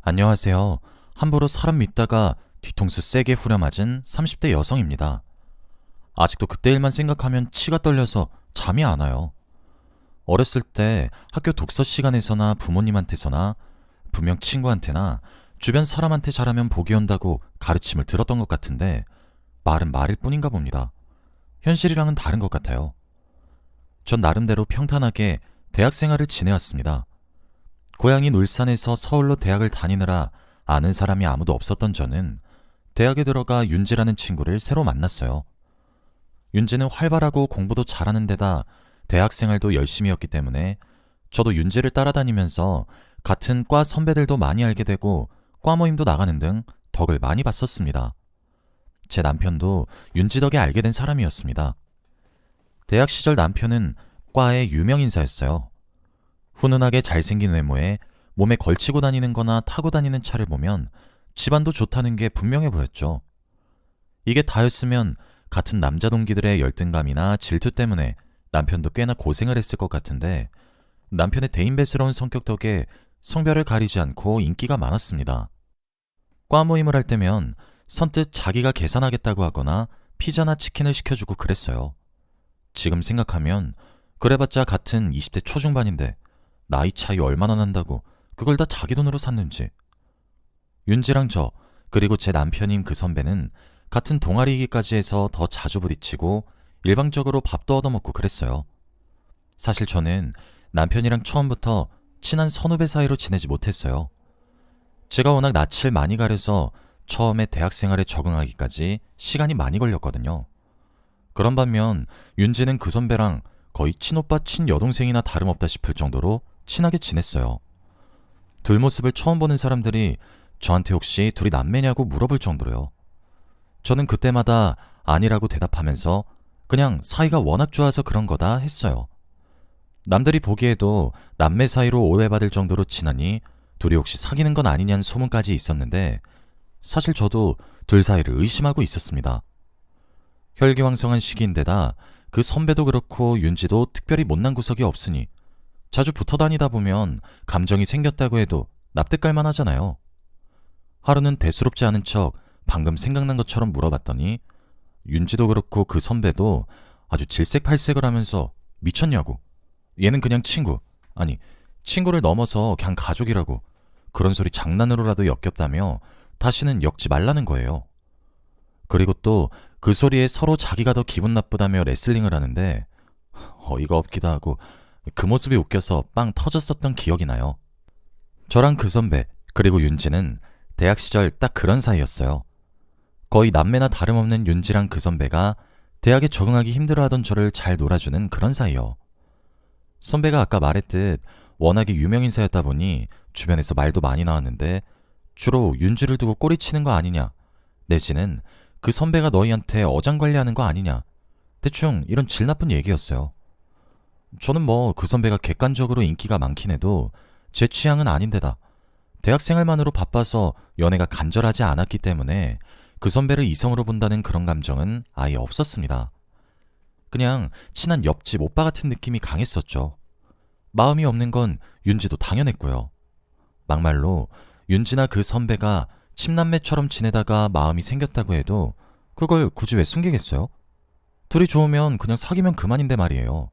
안녕하세요. 함부로 사람 믿다가 뒤통수 세게 후려맞은 30대 여성입니다. 아직도 그때 일만 생각하면 치가 떨려서 잠이 안 와요. 어렸을 때 학교 독서 시간에서나 부모님한테서나 분명 친구한테나 주변 사람한테 잘하면 복이 온다고 가르침을 들었던 것 같은데 말은 말일 뿐인가 봅니다. 현실이랑은 다른 것 같아요. 전 나름대로 평탄하게 대학 생활을 지내왔습니다. 고향인 울산에서 서울로 대학을 다니느라 아는 사람이 아무도 없었던 저는 대학에 들어가 윤지라는 친구를 새로 만났어요. 윤지는 활발하고 공부도 잘하는 데다 대학생활도 열심히였기 때문에 저도 윤지를 따라다니면서 같은 과 선배들도 많이 알게 되고 과 모임도 나가는 등 덕을 많이 봤었습니다. 제 남편도 윤지 덕에 알게 된 사람이었습니다. 대학 시절 남편은 과의 유명 인사였어요. 훈훈하게 잘생긴 외모에 몸에 걸치고 다니는 거나 타고 다니는 차를 보면 집안도 좋다는 게 분명해 보였죠. 이게 다였으면 같은 남자 동기들의 열등감이나 질투 때문에 남편도 꽤나 고생을 했을 것 같은데 남편의 대인배스러운 성격 덕에 성별을 가리지 않고 인기가 많았습니다. 과 모임을 할 때면 선뜻 자기가 계산하겠다고 하거나 피자나 치킨을 시켜주고 그랬어요. 지금 생각하면 그래봤자 같은 20대 초중반인데 나이 차이 얼마나 난다고 그걸 다 자기 돈으로 샀는지. 윤지랑 저 그리고 제 남편인 그 선배는 같은 동아리이기까지 해서 더 자주 부딪히고 일방적으로 밥도 얻어먹고 그랬어요. 사실 저는 남편이랑 처음부터 친한 선후배 사이로 지내지 못했어요. 제가 워낙 낯을 많이 가려서 처음에 대학생활에 적응하기까지 시간이 많이 걸렸거든요. 그런 반면 윤지는 그 선배랑 거의 친오빠 친여동생이나 다름없다 싶을 정도로 친하게 지냈어요. 둘 모습을 처음 보는 사람들이 저한테 혹시 둘이 남매냐고 물어볼 정도로요. 저는 그때마다 아니라고 대답하면서 그냥 사이가 워낙 좋아서 그런 거다 했어요. 남들이 보기에도 남매 사이로 오해받을 정도로 친하니 둘이 혹시 사귀는 건 아니냐는 소문까지 있었는데 사실 저도 둘 사이를 의심하고 있었습니다. 혈기왕성한 시기인데다 그 선배도 그렇고 윤지도 특별히 못난 구석이 없으니 자주 붙어 다니다 보면 감정이 생겼다고 해도 납득갈만 하잖아요. 하루는 대수롭지 않은 척 방금 생각난 것처럼 물어봤더니 윤지도 그렇고 그 선배도 아주 질색팔색을 하면서 미쳤냐고. 얘는 그냥 친구. 아니, 친구를 넘어서 그냥 가족이라고. 그런 소리 장난으로라도 역겹다며 다시는 엮지 말라는 거예요. 그리고 또 그 소리에 서로 자기가 더 기분 나쁘다며 레슬링을 하는데 어이가 없기도 하고 그 모습이 웃겨서 빵 터졌었던 기억이 나요. 저랑 그 선배 그리고 윤지는 대학 시절 딱 그런 사이였어요. 거의 남매나 다름없는 윤지랑 그 선배가 대학에 적응하기 힘들어하던 저를 잘 놀아주는 그런 사이요. 선배가 아까 말했듯 워낙에 유명 인사였다 보니 주변에서 말도 많이 나왔는데 주로 윤지를 두고 꼬리치는 거 아니냐, 내지는 그 선배가 너희한테 어장관리하는 거 아니냐, 대충 이런 질 나쁜 얘기였어요. 저는 뭐 그 선배가 객관적으로 인기가 많긴 해도 제 취향은 아닌데다 대학생활만으로 바빠서 연애가 간절하지 않았기 때문에 그 선배를 이성으로 본다는 그런 감정은 아예 없었습니다. 그냥 친한 옆집 오빠 같은 느낌이 강했었죠. 마음이 없는 건 윤지도 당연했고요. 막말로 윤지나 그 선배가 친남매처럼 지내다가 마음이 생겼다고 해도 그걸 굳이 왜 숨기겠어요? 둘이 좋으면 그냥 사귀면 그만인데 말이에요.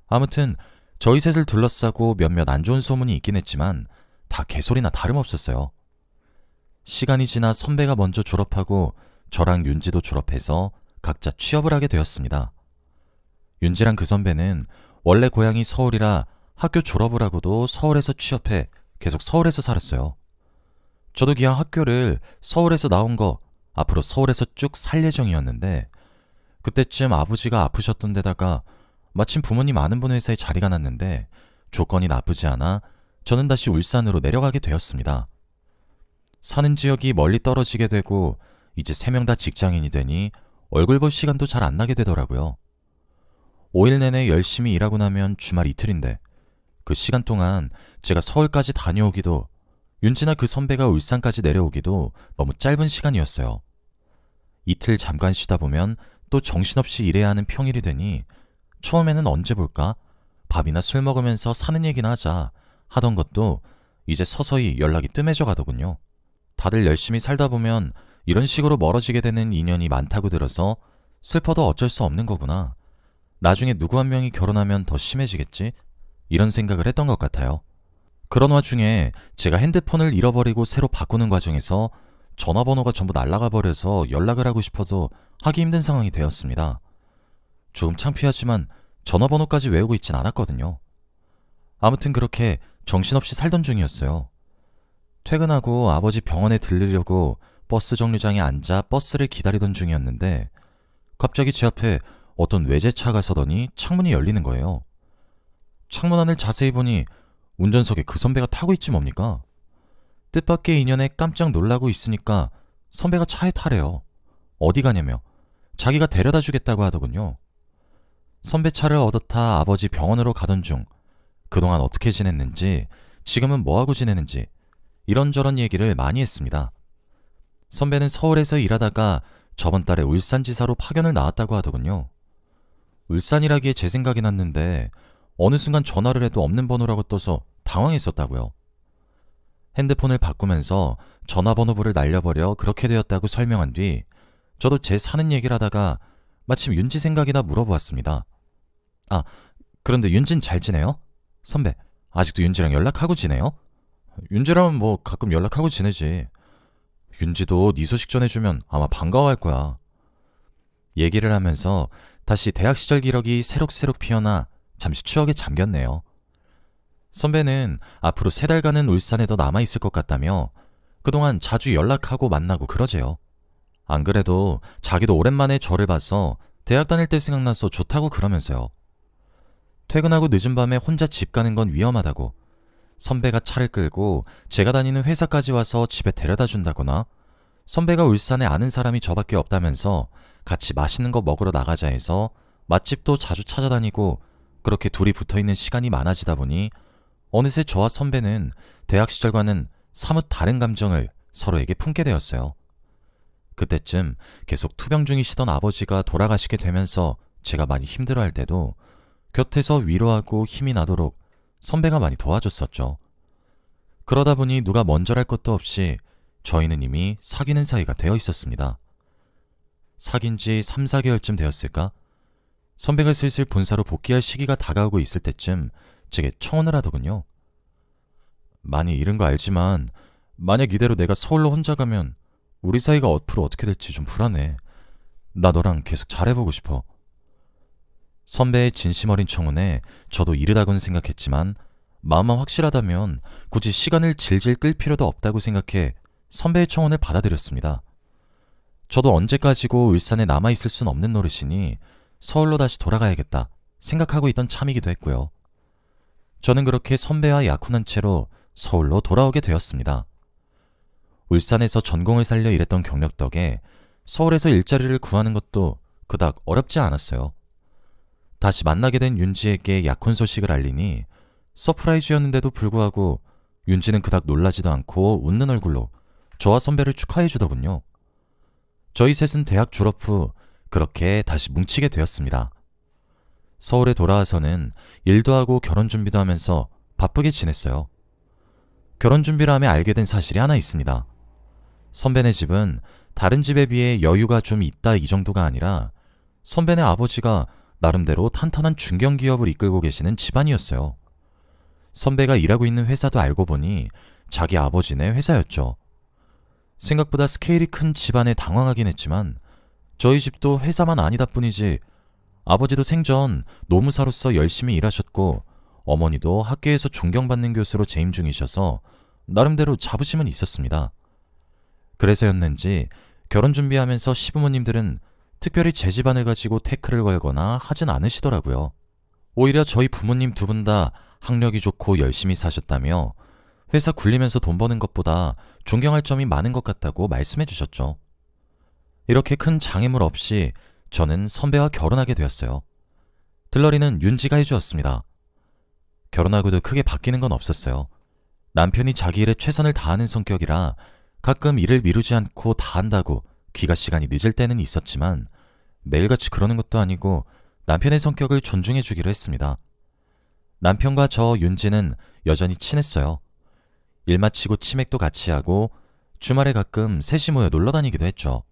아무튼 저희 셋을 둘러싸고 몇몇 안 좋은 소문이 있긴 했지만 다 개소리나 다름없었어요. 시간이 지나 선배가 먼저 졸업하고 저랑 윤지도 졸업해서 각자 취업을 하게 되었습니다. 윤지랑 그 선배는 원래 고향이 서울이라 학교 졸업을 하고도 서울에서 취업해 계속 서울에서 살았어요. 저도 기왕 학교를 서울에서 나온 거 앞으로 서울에서 쭉 살 예정이었는데 그때쯤 아버지가 아프셨던 데다가 마침 부모님 아는 분 회사에 자리가 났는데 조건이 나쁘지 않아 저는 다시 울산으로 내려가게 되었습니다. 사는 지역이 멀리 떨어지게 되고 이제 3명 다 직장인이 되니 얼굴 볼 시간도 잘 안 나게 되더라고요. 5일 내내 열심히 일하고 나면 주말 이틀인데 그 시간 동안 제가 서울까지 다녀오기도 윤지나 그 선배가 울산까지 내려오기도 너무 짧은 시간이었어요. 이틀 잠깐 쉬다 보면 또 정신없이 일해야 하는 평일이 되니 처음에는 언제 볼까? 밥이나 술 먹으면서 사는 얘기나 하자 하던 것도 이제 서서히 연락이 뜸해져 가더군요. 다들 열심히 살다 보면 이런 식으로 멀어지게 되는 인연이 많다고 들어서 슬퍼도 어쩔 수 없는 거구나. 나중에 누구 한 명이 결혼하면 더 심해지겠지? 이런 생각을 했던 것 같아요. 그런 와중에 제가 핸드폰을 잃어버리고 새로 바꾸는 과정에서 전화번호가 전부 날아가 버려서 연락을 하고 싶어도 하기 힘든 상황이 되었습니다. 조금 창피하지만 전화번호까지 외우고 있진 않았거든요. 아무튼 그렇게 정신없이 살던 중이었어요. 퇴근하고 아버지 병원에 들르려고 버스 정류장에 앉아 버스를 기다리던 중이었는데 갑자기 제 앞에 어떤 외제차가 서더니 창문이 열리는 거예요. 창문 안을 자세히 보니 운전석에 그 선배가 타고 있지 뭡니까? 뜻밖의 인연에 깜짝 놀라고 있으니까 선배가 차에 타래요. 어디 가냐며 자기가 데려다 주겠다고 하더군요. 선배 차를 얻어 타 아버지 병원으로 가던 중 그동안 어떻게 지냈는지, 지금은 뭐하고 지내는지 이런저런 얘기를 많이 했습니다. 선배는 서울에서 일하다가 저번 달에 울산지사로 파견을 나왔다고 하더군요. 울산이라기에 제 생각이 났는데 어느 순간 전화를 해도 없는 번호라고 떠서 당황했었다고요. 핸드폰을 바꾸면서 전화번호부를 날려버려 그렇게 되었다고 설명한 뒤 저도 제 사는 얘기를 하다가 마침 윤지 생각이나 물어보았습니다. 아, 그런데 윤진 잘 지내요? 선배, 아직도 윤지랑 연락하고 지내요? 윤지랑은 뭐 가끔 연락하고 지내지. 윤지도 네 소식 전해주면 아마 반가워할 거야. 얘기를 하면서 다시 대학 시절 기록이 새록새록 피어나 잠시 추억에 잠겼네요. 선배는 앞으로 3달간은 울산에 더 남아있을 것 같다며 그동안 자주 연락하고 만나고 그러재요. 안 그래도 자기도 오랜만에 저를 봐서 대학 다닐 때 생각나서 좋다고 그러면서요. 퇴근하고 늦은 밤에 혼자 집 가는 건 위험하다고 선배가 차를 끌고 제가 다니는 회사까지 와서 집에 데려다 준다거나 선배가 울산에 아는 사람이 저밖에 없다면서 같이 맛있는 거 먹으러 나가자 해서 맛집도 자주 찾아다니고 그렇게 둘이 붙어있는 시간이 많아지다 보니 어느새 저와 선배는 대학 시절과는 사뭇 다른 감정을 서로에게 품게 되었어요. 그때쯤 계속 투병 중이시던 아버지가 돌아가시게 되면서 제가 많이 힘들어할 때도 곁에서 위로하고 힘이 나도록 선배가 많이 도와줬었죠. 그러다 보니 누가 먼저랄 것도 없이 저희는 이미 사귀는 사이가 되어 있었습니다. 사귄 지 3, 4개월쯤 되었을까? 선배가 슬슬 본사로 복귀할 시기가 다가오고 있을 때쯤 제게 청혼을 하더군요. 많이 잃은 거 알지만 만약 이대로 내가 서울로 혼자 가면 우리 사이가 앞으로 어떻게 될지 좀 불안해. 나 너랑 계속 잘해보고 싶어. 선배의 진심 어린 청혼에 저도 이르다고는 생각했지만 마음만 확실하다면 굳이 시간을 질질 끌 필요도 없다고 생각해 선배의 청혼을 받아들였습니다. 저도 언제까지고 울산에 남아있을 순 없는 노릇이니 서울로 다시 돌아가야겠다 생각하고 있던 참이기도 했고요. 저는 그렇게 선배와 약혼한 채로 서울로 돌아오게 되었습니다. 울산에서 전공을 살려 일했던 경력 덕에 서울에서 일자리를 구하는 것도 그닥 어렵지 않았어요. 다시 만나게 된 윤지에게 약혼 소식을 알리니 서프라이즈였는데도 불구하고 윤지는 그닥 놀라지도 않고 웃는 얼굴로 저와 선배를 축하해 주더군요. 저희 셋은 대학 졸업 후 그렇게 다시 뭉치게 되었습니다. 서울에 돌아와서는 일도 하고 결혼 준비도 하면서 바쁘게 지냈어요. 결혼 준비를 하며 알게 된 사실이 하나 있습니다. 선배네 집은 다른 집에 비해 여유가 좀 있다 이 정도가 아니라 선배네 아버지가 나름대로 탄탄한 중견기업을 이끌고 계시는 집안이었어요. 선배가 일하고 있는 회사도 알고 보니 자기 아버지네 회사였죠. 생각보다 스케일이 큰 집안에 당황하긴 했지만 저희 집도 회사만 아니다 뿐이지 아버지도 생전 노무사로서 열심히 일하셨고 어머니도 학교에서 존경받는 교수로 재임 중이셔서 나름대로 자부심은 있었습니다. 그래서였는지 결혼 준비하면서 시부모님들은 특별히 제 집안을 가지고 태클을 걸거나 하진 않으시더라고요. 오히려 저희 부모님 두 분 다 학력이 좋고 열심히 사셨다며 회사 굴리면서 돈 버는 것보다 존경할 점이 많은 것 같다고 말씀해 주셨죠. 이렇게 큰 장애물 없이 저는 선배와 결혼하게 되었어요. 들러리는 윤지가 해주었습니다. 결혼하고도 크게 바뀌는 건 없었어요. 남편이 자기 일에 최선을 다하는 성격이라 가끔 일을 미루지 않고 다 한다고 귀가 시간이 늦을 때는 있었지만 매일같이 그러는 것도 아니고 남편의 성격을 존중해 주기로 했습니다. 남편과 저 윤지는 여전히 친했어요. 일 마치고 치맥도 같이 하고 주말에 가끔 셋이 모여 놀러 다니기도 했죠.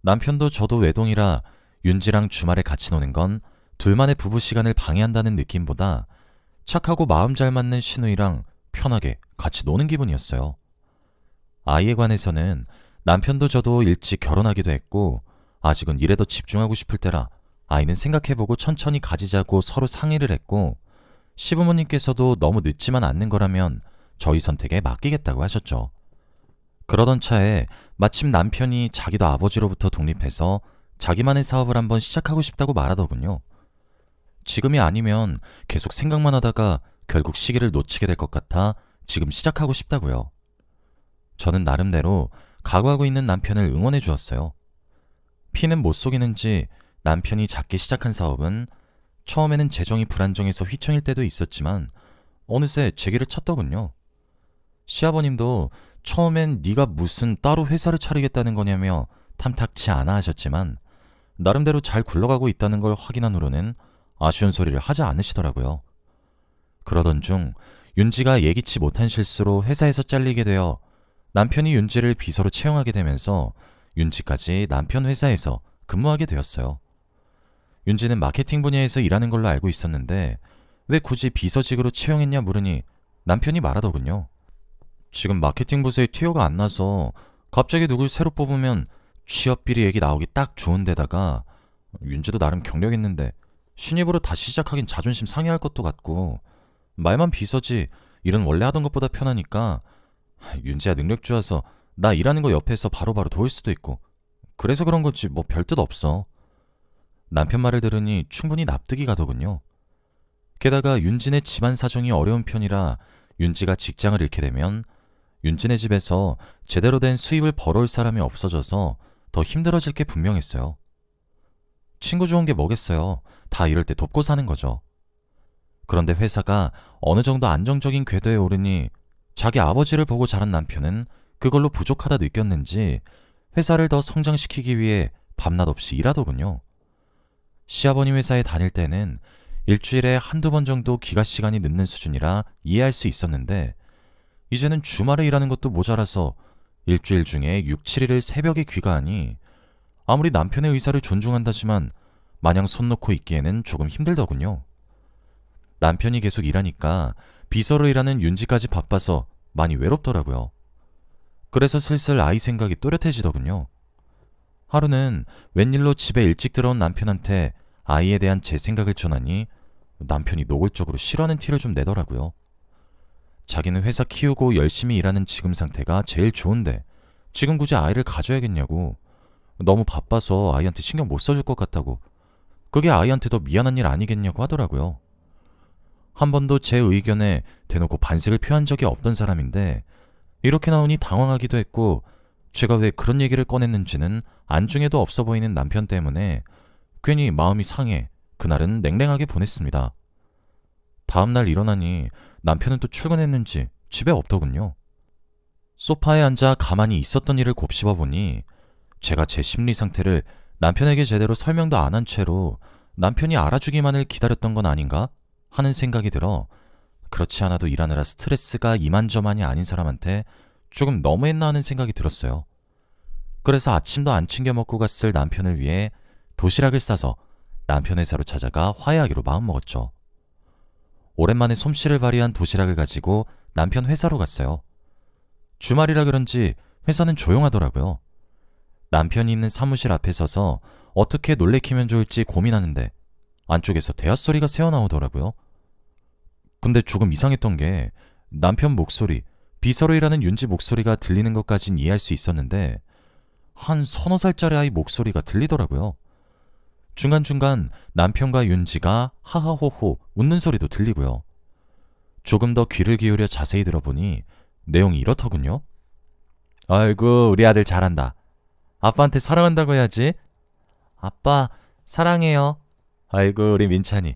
남편도 저도 외동이라 윤지랑 주말에 같이 노는 건 둘만의 부부 시간을 방해한다는 느낌보다 착하고 마음 잘 맞는 신우이랑 편하게 같이 노는 기분이었어요. 아이에 관해서는 남편도 저도 일찍 결혼하기도 했고 아직은 일에 더 집중하고 싶을 때라 아이는 생각해보고 천천히 가지자고 서로 상의를 했고 시부모님께서도 너무 늦지만 않는 거라면 저희 선택에 맡기겠다고 하셨죠. 그러던 차에 마침 남편이 자기도 아버지로부터 독립해서 자기만의 사업을 한번 시작하고 싶다고 말하더군요. 지금이 아니면 계속 생각만 하다가 결국 시기를 놓치게 될 것 같아 지금 시작하고 싶다고요. 저는 나름대로 각오하고 있는 남편을 응원해 주었어요. 피는 못 속이는지 남편이 작게 시작한 사업은 처음에는 재정이 불안정해서 휘청일 때도 있었지만 어느새 재기를 찾더군요. 시아버님도 처음엔 네가 무슨 따로 회사를 차리겠다는 거냐며 탐탁치 않아 하셨지만 나름대로 잘 굴러가고 있다는 걸 확인한 후로는 아쉬운 소리를 하지 않으시더라고요. 그러던 중 윤지가 예기치 못한 실수로 회사에서 잘리게 되어 남편이 윤지를 비서로 채용하게 되면서 윤지까지 남편 회사에서 근무하게 되었어요. 윤지는 마케팅 분야에서 일하는 걸로 알고 있었는데 왜 굳이 비서직으로 채용했냐 물으니 남편이 말하더군요. 지금 마케팅 부서에 티오가 안 나서 갑자기 누굴 새로 뽑으면 취업 비리 얘기 나오기 딱 좋은데다가 윤지도 나름 경력 있는데 신입으로 다시 시작하긴 자존심 상해할 것도 같고 말만 비서지 일은 원래 하던 것보다 편하니까 윤지야 능력 좋아서 나 일하는 거 옆에서 바로바로 도울 수도 있고 그래서 그런 거지 뭐 별뜻 없어. 남편 말을 들으니 충분히 납득이 가더군요. 게다가 윤진의 집안 사정이 어려운 편이라 윤지가 직장을 잃게 되면 윤진의 집에서 제대로 된 수입을 벌어올 사람이 없어져서 더 힘들어질 게 분명했어요. 친구 좋은 게 뭐겠어요. 다 이럴 때 돕고 사는 거죠. 그런데 회사가 어느 정도 안정적인 궤도에 오르니 자기 아버지를 보고 자란 남편은 그걸로 부족하다 느꼈는지 회사를 더 성장시키기 위해 밤낮 없이 일하더군요. 시아버님 회사에 다닐 때는 일주일에 한두 번 정도 귀가 시간이 늦는 수준이라 이해할 수 있었는데 이제는 주말에 일하는 것도 모자라서 일주일 중에 6, 7일을 새벽에 귀가하니 아무리 남편의 의사를 존중한다지만 마냥 손 놓고 있기에는 조금 힘들더군요. 남편이 계속 일하니까 비서로 일하는 윤지까지 바빠서 많이 외롭더라고요. 그래서 슬슬 아이 생각이 또렷해지더군요. 하루는 웬일로 집에 일찍 들어온 남편한테 아이에 대한 제 생각을 전하니 남편이 노골적으로 싫어하는 티를 좀 내더라고요. 자기는 회사 키우고 열심히 일하는 지금 상태가 제일 좋은데 지금 굳이 아이를 가져야겠냐고, 너무 바빠서 아이한테 신경 못 써줄 것 같다고, 그게 아이한테 더 미안한 일 아니겠냐고 하더라고요. 한 번도 제 의견에 대놓고 반색을 표한 적이 없던 사람인데 이렇게 나오니 당황하기도 했고 제가 왜 그런 얘기를 꺼냈는지는 안중에도 없어 보이는 남편 때문에 괜히 마음이 상해 그날은 냉랭하게 보냈습니다. 다음날 일어나니 남편은 또 출근했는지 집에 없더군요. 소파에 앉아 가만히 있었던 일을 곱씹어 보니 제가 제 심리 상태를 남편에게 제대로 설명도 안 한 채로 남편이 알아주기만을 기다렸던 건 아닌가 하는 생각이 들어 그렇지 않아도 일하느라 스트레스가 이만저만이 아닌 사람한테 조금 너무했나 하는 생각이 들었어요. 그래서 아침도 안 챙겨 먹고 갔을 남편을 위해 도시락을 싸서 남편 회사로 찾아가 화해하기로 마음먹었죠. 오랜만에 솜씨를 발휘한 도시락을 가지고 남편 회사로 갔어요. 주말이라 그런지 회사는 조용하더라고요. 남편이 있는 사무실 앞에 서서 어떻게 놀래키면 좋을지 고민하는데 안쪽에서 대화소리가 새어나오더라고요. 근데 조금 이상했던 게 남편 목소리, 비서로 일하는 윤지 목소리가 들리는 것까진 이해할 수 있었는데 한 서너 살짜리 아이 목소리가 들리더라고요. 중간중간 남편과 윤지가 하하호호 웃는 소리도 들리고요. 조금 더 귀를 기울여 자세히 들어보니 내용이 이렇더군요. 아이고 우리 아들 잘한다. 아빠한테 사랑한다고 해야지. 아빠 사랑해요. 아이고 우리 민찬이.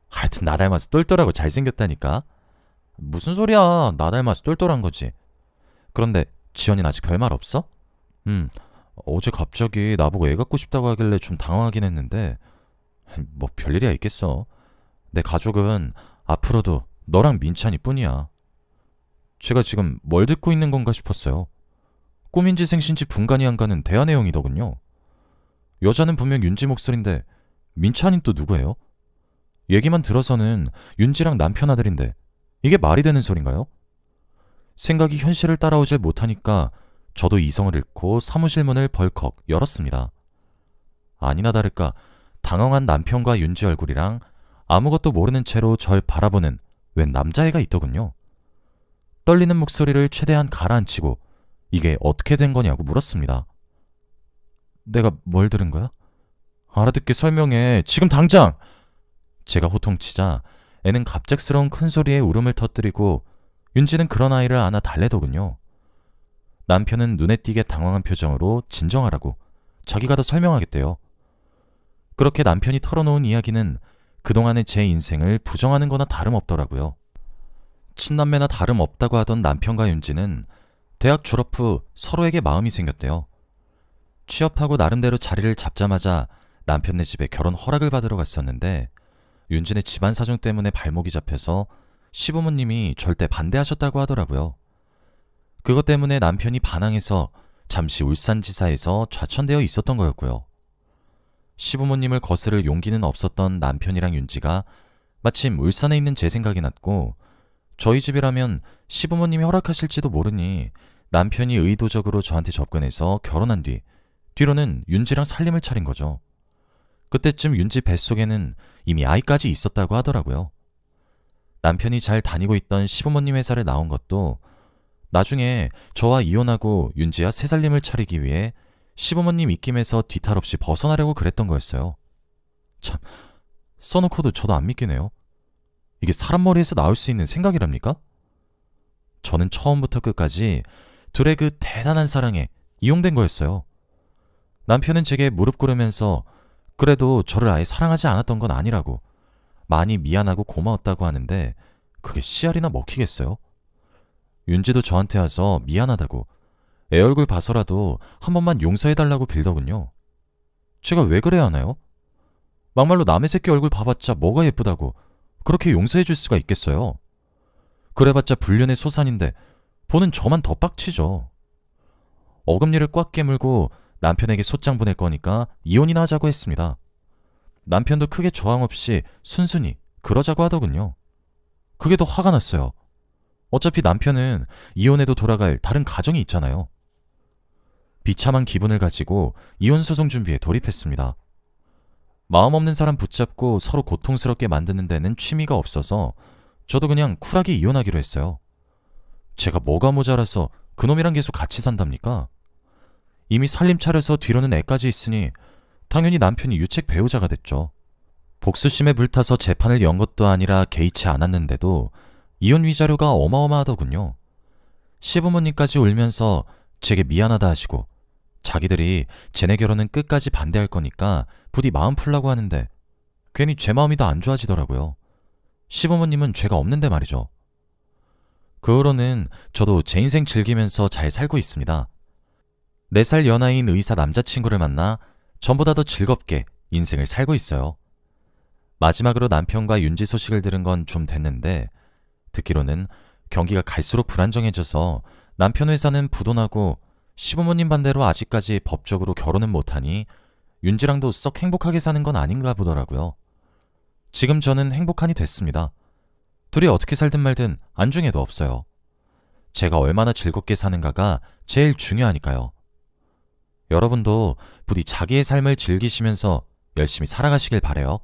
하여튼 나 닮아서 똘똘하고 잘생겼다니까. 무슨 소리야, 나 닮아서 똘똘한 거지. 그런데 지연이는 아직 별말 없어? 어제 갑자기 나보고 애 갖고 싶다고 하길래 좀 당황하긴 했는데 뭐 별일이야 있겠어. 내 가족은 앞으로도 너랑 민찬이 뿐이야. 제가 지금 뭘 듣고 있는 건가 싶었어요. 꿈인지 생신지 분간이 안 가는 대화 내용이더군요. 여자는 분명 윤지 목소리인데 민찬이는 또 누구예요? 얘기만 들어서는 윤지랑 남편 아들인데 이게 말이 되는 소린가요? 생각이 현실을 따라오질 못하니까 저도 이성을 잃고 사무실 문을 벌컥 열었습니다. 아니나 다를까 당황한 남편과 윤지 얼굴이랑 아무것도 모르는 채로 절 바라보는 웬 남자애가 있더군요. 떨리는 목소리를 최대한 가라앉히고 이게 어떻게 된 거냐고 물었습니다. 내가 뭘 들은 거야? 알아듣게 설명해. 지금 당장! 제가 호통치자 애는 갑작스러운 큰 소리에 울음을 터뜨리고 윤지는 그런 아이를 안아 달래더군요. 남편은 눈에 띄게 당황한 표정으로 진정하라고 자기가 더 설명하겠대요. 그렇게 남편이 털어놓은 이야기는 그동안의 제 인생을 부정하는 거나 다름없더라고요. 친남매나 다름없다고 하던 남편과 윤지는 대학 졸업 후 서로에게 마음이 생겼대요. 취업하고 나름대로 자리를 잡자마자 남편네 집에 결혼 허락을 받으러 갔었는데 윤진의 집안 사정 때문에 발목이 잡혀서 시부모님이 절대 반대하셨다고 하더라고요. 그것 때문에 남편이 반항해서 잠시 울산지사에서 좌천되어 있었던 거였고요. 시부모님을 거스를 용기는 없었던 남편이랑 윤지가 마침 울산에 있는 제 생각이 났고 저희 집이라면 시부모님이 허락하실지도 모르니 남편이 의도적으로 저한테 접근해서 결혼한 뒤로는 윤지랑 살림을 차린 거죠. 그때쯤 윤지 뱃속에는 이미 아이까지 있었다고 하더라고요. 남편이 잘 다니고 있던 시부모님 회사를 나온 것도 나중에 저와 이혼하고 윤지와 새 살림을 차리기 위해 시부모님 입김에서 뒤탈 없이 벗어나려고 그랬던 거였어요. 참, 써놓고도 저도 안 믿기네요. 이게 사람 머리에서 나올 수 있는 생각이랍니까? 저는 처음부터 끝까지 둘의 그 대단한 사랑에 이용된 거였어요. 남편은 제게 무릎 꿇으면서 그래도 저를 아예 사랑하지 않았던 건 아니라고 많이 미안하고 고마웠다고 하는데 그게 씨알이나 먹히겠어요? 윤지도 저한테 와서 미안하다고 애 얼굴 봐서라도 한 번만 용서해달라고 빌더군요. 제가 왜 그래야 하나요? 막말로 남의 새끼 얼굴 봐봤자 뭐가 예쁘다고 그렇게 용서해줄 수가 있겠어요? 그래봤자 불륜의 소산인데 보는 저만 더 빡치죠. 어금니를 꽉 깨물고 남편에게 소장 보낼 거니까 이혼이나 하자고 했습니다. 남편도 크게 저항 없이 순순히 그러자고 하더군요. 그게 더 화가 났어요. 어차피 남편은 이혼해도 돌아갈 다른 가정이 있잖아요. 비참한 기분을 가지고 이혼 소송 준비에 돌입했습니다. 마음 없는 사람 붙잡고 서로 고통스럽게 만드는 데는 취미가 없어서 저도 그냥 쿨하게 이혼하기로 했어요. 제가 뭐가 모자라서 그놈이랑 계속 같이 산답니까? 이미 살림 차려서 뒤로는 애까지 있으니 당연히 남편이 유책 배우자가 됐죠. 복수심에 불타서 재판을 연 것도 아니라 개의치 않았는데도 이혼 위자료가 어마어마하더군요. 시부모님까지 울면서 제게 미안하다 하시고 자기들이 쟤네 결혼은 끝까지 반대할 거니까 부디 마음 풀라고 하는데 괜히 제 마음이 더 안 좋아지더라고요. 시부모님은 죄가 없는데 말이죠. 그 후로는 저도 제 인생 즐기면서 잘 살고 있습니다. 4살 연하인 의사 남자친구를 만나 전보다 더 즐겁게 인생을 살고 있어요. 마지막으로 남편과 윤지 소식을 들은 건 좀 됐는데 듣기로는 경기가 갈수록 불안정해져서 남편 회사는 부도나고 시부모님 반대로 아직까지 법적으로 결혼은 못하니 윤지랑도 썩 행복하게 사는 건 아닌가 보더라고요. 지금 저는 행복하니 됐습니다. 둘이 어떻게 살든 말든 안중에도 없어요. 제가 얼마나 즐겁게 사는가가 제일 중요하니까요. 여러분도 부디 자기의 삶을 즐기시면서 열심히 살아가시길 바래요.